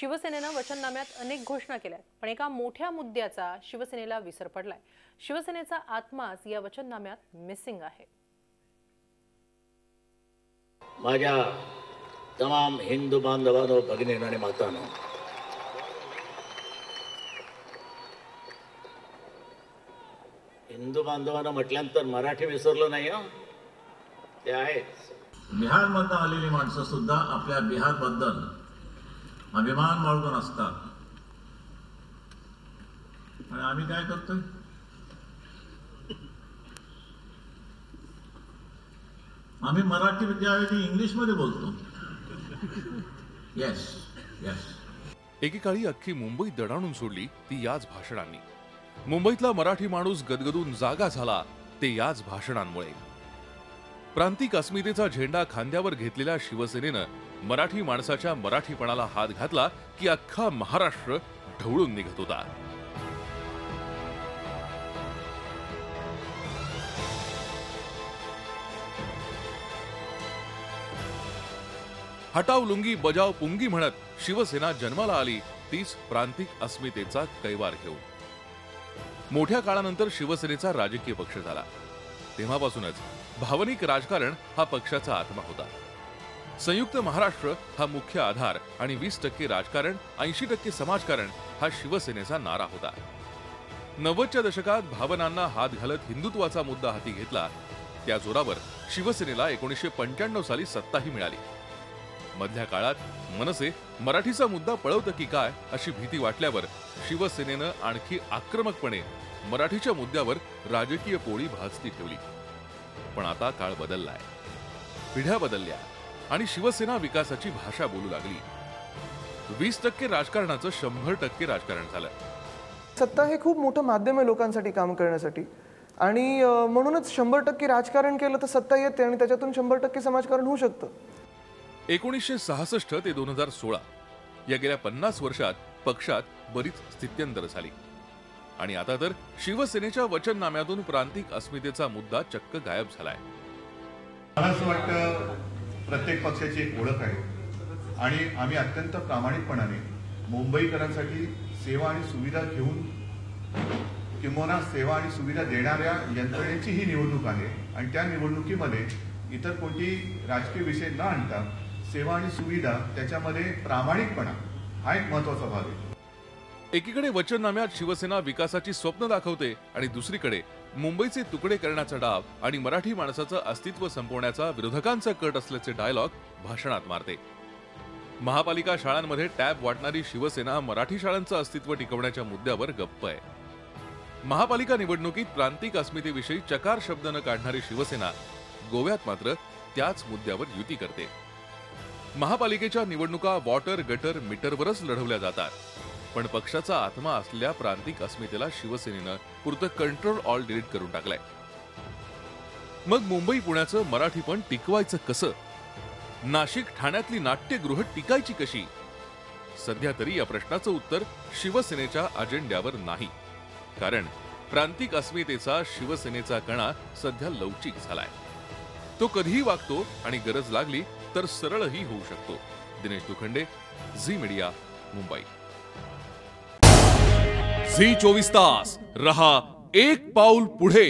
शिवसेनेनं वचननाम्यात अनेक घोषणा केल्या, पण एका मोठ्या मुद्द्याचा शिवसेनेला विसर पडलाय। शिवसेनेचा आत्माच या वचननाम्यात मिसिंग आहे। माझ्या तमाम हिंदू बांधवांनो, भगिनींनो आणि मातांनो, हिंदू बांधवांना म्हटल्यानंतर मराठी विसरलो नाही हो, ते आहेच। बिहारमधून आलेली माणसं सुद्धा आपल्या बिहारबद्दल अभिमान बाळगून असतात। आणि आम्ही काय करतोय? आम्ही मराठी विद्यार्थी इंग्लिश मध्ये बोलतो। Yes yes. एकेकाळी अख्खी मुंबई दडाणून सोडली ती याच भाषणांनी। मुंबईतला मराठी माणूस गदगदून जागा झाला ते याच भाषणांमुळे। प्रांतिक अस्मितेचा झेंडा खांद्यावर घेतलेल्या शिवसेनेनं मराठी माणसाच्या मराठीपणाला हात घातला की अख्खा महाराष्ट्र ढवळून निघत होता। हटाव लुंगी बजाव पुंगी म्हणत शिवसेना जन्माला आली, तीच प्रांतिक अस्मितेचा कैवार घेऊन। मोठ्या काळानंतर शिवसेनेचा राजकीय पक्ष झाला। तेव्हापासूनच भावनिक राजकारण हा पक्षाचा आत्मा होता। संयुक्त महाराष्ट्र हा मुख्य आधार आणि 20% राजकारण 80% समाजकारण हा शिवसेनेचा नारा होता। 90च्या दशकात भावनांना हात घालत हिंदुत्वाचा मुद्दा हाती घेतला, त्या जोरावर शिवसेनेला 1995 साली सत्ताही मिळाली। मधल्या काळात मनसे मराठीचा मुद्दा पळवतं की काय अशी भीती वाटल्यावर शिवसेनेनं आणखी आक्रमकपणे मराठीच्या मुद्द्यावर राजकीय पोळी भाजती ठेवली। पण आता काळ बदललाय, पिढ्या बदलल्या आणि शिवसेना विकासाची भाषा बोलू लागली। 20% राजकारणाचं 100% राजकारण झालं। सत्ता हे खूप मोठं माध्यम आहे लोकांसाठी काम करण्यासाठी, आणि म्हणूनच 100% राजकारण केलं तर सत्ता येते आणि त्याच्यातून 100% समाजकारण होऊ शकतं। 1966 ते 2016 या गेल्या 50 वर्षात पक्षात बरीच स्थित्यंतर झाली आणि आता तर शिवसेनेच्या वचननाम्यातून प्रांतिक अस्मितेचा मुद्दा चक्क गायब झालाय। मला असं वाटतं प्रत्येक पक्षाची एक ओळख आहे आणि आम्ही अत्यंत प्रामाणिकपणाने मुंबईकरांसाठी सेवा आणि सुविधा घेऊन किंवा सेवा आणि सुविधा देणाऱ्या यंत्रणेची ही निवडणूक आहे आणि त्या निवडणुकीमध्ये इतर कोणती राजकीय विषय न आणता सेवा आणि सुविधा त्याच्यामध्ये प्रामाणिकपणा हा एक महत्त्वाचा भाग आहे। एकीकडे वचननाम्यात शिवसेना विकासाची स्वप्न दाखवते आणि दुसरीकडे मुंबईचे तुकडे करण्याचा डाव आणि मराठी माणसाचं अस्तित्व संपवण्याचा विरोधकांचा कट असल्याचे डायलॉग भाषणात मारते। महापालिका शाळांमध्ये टॅब वाटणारी शिवसेना मराठी शाळांचं अस्तित्व टिकवण्याच्या मुद्द्यावर गप्प आहे। महापालिका निवडणुकीत प्रांतिक अस्मितेविषयी चकार शब्द न काढणारी शिवसेना गोव्यात मात्र त्याच मुद्द्यावर युती करते। महापालिकेच्या निवडणुका वॉटर गटर मीटरवरच लढवल्या जातात, पण पक्षाचा आत्मा असलेल्या प्रांतिक अस्मितेला शिवसेनेनं पुरतं कंट्रोल ऑल डिलीट करून टाकलाय। मग मुंबई पुण्याचं मराठीपण टिकवायचं कसं? नाशिक ठाण्यातली नाट्यगृह टिकायची कशी? सध्या तरी या प्रश्नाचं उत्तर शिवसेनेच्या अजेंड्यावर नाही, कारण प्रांतिक अस्मितेचा शिवसेनेचा कणा सध्या लवचिक झालाय। तो कधीही वागतो आणि गरज लागली तर सरळही होऊ शकतो। दिनेश दुखंडे, झी मीडिया, मुंबई। झी 24 तास रहा एक पाऊल पुढे।